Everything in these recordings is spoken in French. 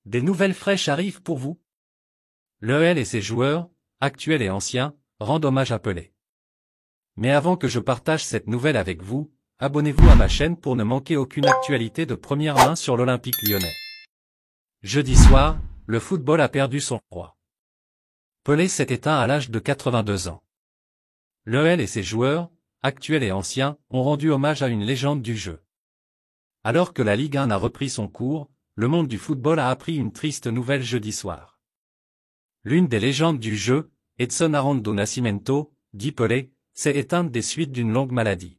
Des nouvelles fraîches arrivent pour vous. L'EL et ses joueurs, actuels et anciens, rendent hommage à Pelé. Mais avant que je partage cette nouvelle avec vous, abonnez-vous à ma chaîne pour ne manquer aucune actualité de première main sur l'Olympique lyonnais. Jeudi soir, le football a perdu son roi. Pelé s'est éteint à l'âge de 82 ans. L'EL et ses joueurs, actuels et anciens, ont rendu hommage à une légende du jeu. Alors que la Ligue 1 a repris son cours, le monde du football a appris une triste nouvelle jeudi soir. L'une des légendes du jeu, Edson Arantes do Nascimento, dit Pelé, s'est éteinte des suites d'une longue maladie.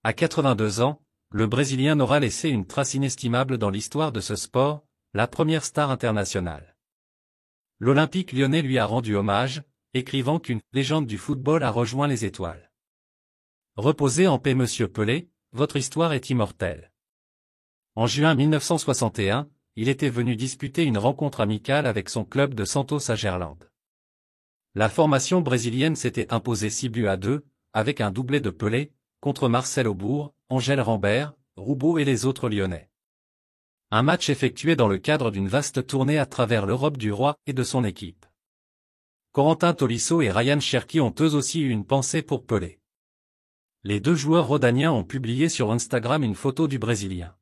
À 82 ans, le Brésilien n'aura laissé une trace inestimable dans l'histoire de ce sport, la première star internationale. L'Olympique lyonnais lui a rendu hommage, écrivant qu'une légende du football a rejoint les étoiles. Reposez en paix Monsieur Pelé, votre histoire est immortelle. En juin 1961, il était venu disputer une rencontre amicale avec son club de Santos à Gerlande. La formation brésilienne s'était imposée 6-2, avec un doublé de Pelé, contre Marcel Aubourg, Angel Rambert, Roubaud et les autres Lyonnais. Un match effectué dans le cadre d'une vaste tournée à travers l'Europe du roi et de son équipe. Corentin Tolisso et Ryan Cherki ont eux aussi eu une pensée pour Pelé. Les deux joueurs rhodaniens ont publié sur Instagram une photo du Brésilien.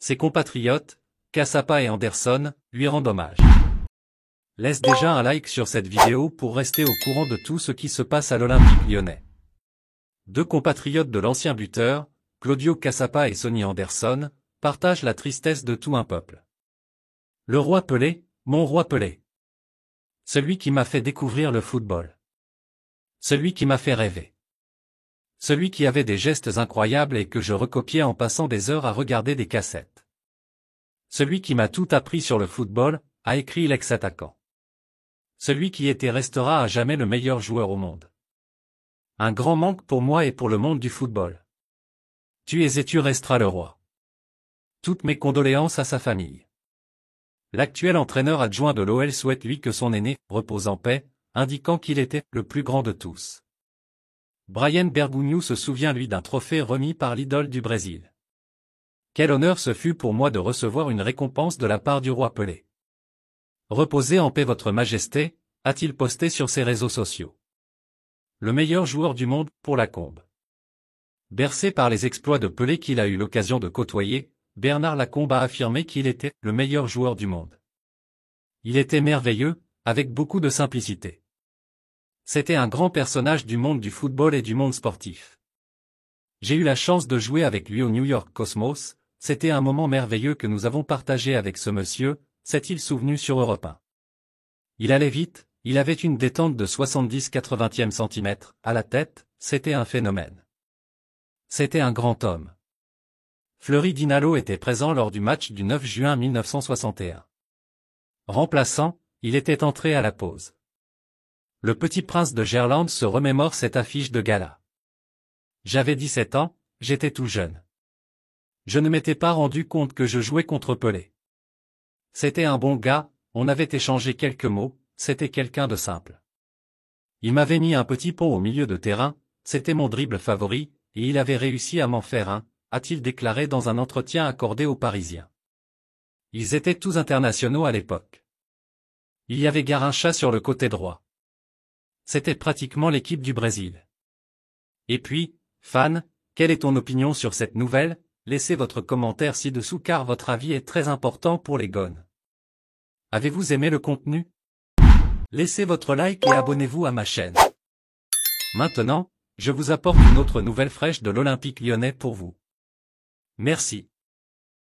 Ses compatriotes, Caçapa et Anderson, lui rendent hommage. Laisse déjà un like sur cette vidéo pour rester au courant de tout ce qui se passe à l'Olympique lyonnais. Deux compatriotes de l'ancien buteur, Claudio Caçapa et Sonny Anderson, partagent la tristesse de tout un peuple. Le roi Pelé, mon roi Pelé. Celui qui m'a fait découvrir le football. Celui qui m'a fait rêver. Celui qui avait des gestes incroyables et que je recopiais en passant des heures à regarder des cassettes. Celui qui m'a tout appris sur le football, a écrit l'ex-attaquant. Celui qui était restera à jamais le meilleur joueur au monde. Un grand manque pour moi et pour le monde du football. Tu es et tu resteras le roi. Toutes mes condoléances à sa famille. L'actuel entraîneur adjoint de l'OL souhaite lui que son aîné repose en paix, indiquant qu'il était le plus grand de tous. Brian Bergogneau se souvient lui d'un trophée remis par l'idole du Brésil. Quel honneur ce fut pour moi de recevoir une récompense de la part du roi Pelé. Reposez en paix votre majesté, a-t-il posté sur ses réseaux sociaux. Le meilleur joueur du monde, pour la Combe. Bercé par les exploits de Pelé qu'il a eu l'occasion de côtoyer, Bernard Lacombe a affirmé qu'il était le meilleur joueur du monde. Il était merveilleux, avec beaucoup de simplicité. C'était un grand personnage du monde du football et du monde sportif. J'ai eu la chance de jouer avec lui au New York Cosmos, c'était un moment merveilleux que nous avons partagé avec ce monsieur, s'est-il souvenu sur Europe 1. Il allait vite, il avait une détente de 70-80 cm à la tête, c'était un phénomène. C'était un grand homme. Fleury Dinalo était présent lors du match du 9 juin 1961. Remplaçant, il était entré à la pause. Le petit prince de Gerlande se remémore cette affiche de gala. J'avais 17 ans, j'étais tout jeune. Je ne m'étais pas rendu compte que je jouais contre Pelé. C'était un bon gars, on avait échangé quelques mots, c'était quelqu'un de simple. Il m'avait mis un petit pont au milieu de terrain, c'était mon dribble favori, et il avait réussi à m'en faire un, a-t-il déclaré dans un entretien accordé aux Parisiens. Ils étaient tous internationaux à l'époque. Il y avait Garrincha sur le côté droit. C'était pratiquement l'équipe du Brésil. Et puis, fan, quelle est ton opinion sur cette nouvelle? Laissez votre commentaire ci-dessous car votre avis est très important pour les gones. Avez-vous aimé le contenu? Laissez votre like et abonnez-vous à ma chaîne. Maintenant, je vous apporte une autre nouvelle fraîche de l'Olympique lyonnais pour vous. Merci.